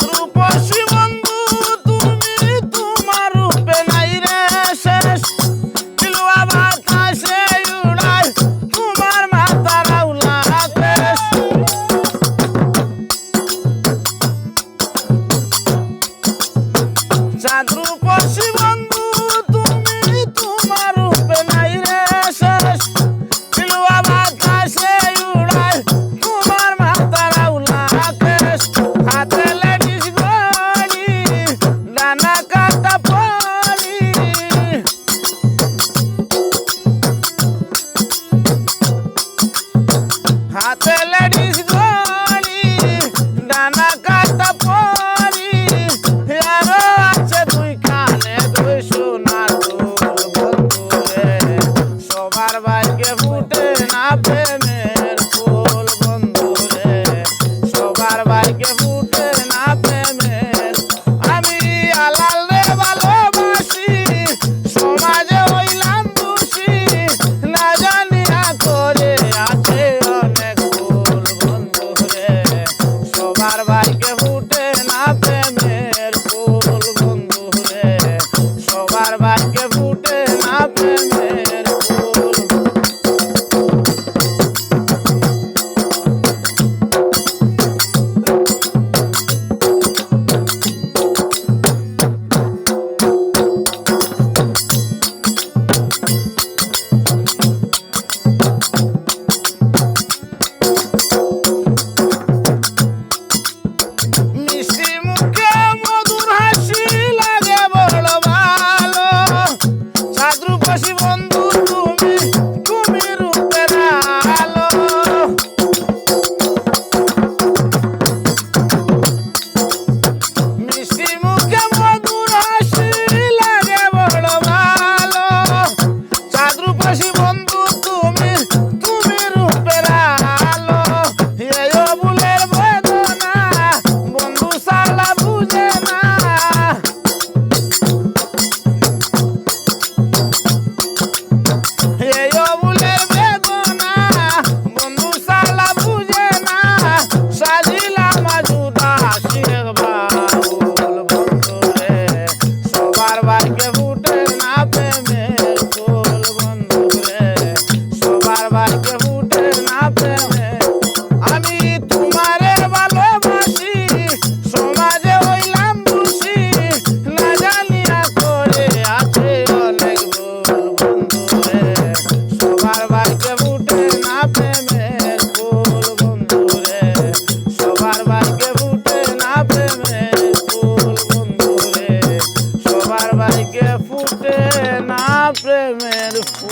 রূপসী বন্ধু তুমি, তোমার রূপে নাই রে শেষ। বিলুয়া বাতাসে উড়ায় তোমার মাথার আউলা কেশ। চাঁদ রূপসী বন্ধু তুমি, তোমার রূপে নাই রে শেষ। বিলুয়া বাতাসে উড়ায় তোমার মাথার আউলা কেশ। হাতে লেডিস ঘড়ি, ডানা কাটা পরি। হাতে লেডিস ঘড়ি, ডানা কাটা পরি। আরো আছে দুই কানে দুই সোনার দুল বন্ধু রে। সবার ভাগ্যে ফুটে না প্রেমের ফুল বন্ধু রে। সবার ভাগ্যে ফুটে না প্রেমের। আমি আলাল রে ভালোবাসি, সমাজে হইলাম দোষী। না জানিয়া করে আছে অনেক ভুল বন্ধু রে। সবার ভাগ্যে ফুটে না প্রেমের ফুল বন্ধু রে। সবার ভাগ্যে ফুটে না প্রেমের ফুল। মিষ্টি মুখে মধুর হাসি লাগে বড় ভালো। চাঁদ রূপসী বন্ধু তুমি, তুমি রূপের আলো। মিষ্টি মুখে মধুর হাসি লাগে বড় ভালো। চাঁদ রূপসী বন্ধু তুমি, তুমি রূপের আলো। এই বুলের বেদনা বন্ধু সালা বুঝে না। এই বুলের বেদনা বন্ধু সালা বুঝে না। সাজিলাম উদাসী এক বাউল বন্ধু রে। সবার ভাগ্যে ফুটে না প্রেমের ফুল বন্ধু রে। সবার ভাগ্যে ফুটে না প্রেমের। আমি তোমারে ভালোবাসি, সমাজে হইলাম দোষী। না জানিয়া করে আছে অনেক ভুল বন্ধু রে। সবার ভাগ্যে ফুটে না প্রেমের ফুল বন্ধু রে। সবার ভাগ্যে ফুটে না প্রেমের ফুল বন্ধু রে। সবার ভাগ্যে ফুটে না প্রেমের ফুল।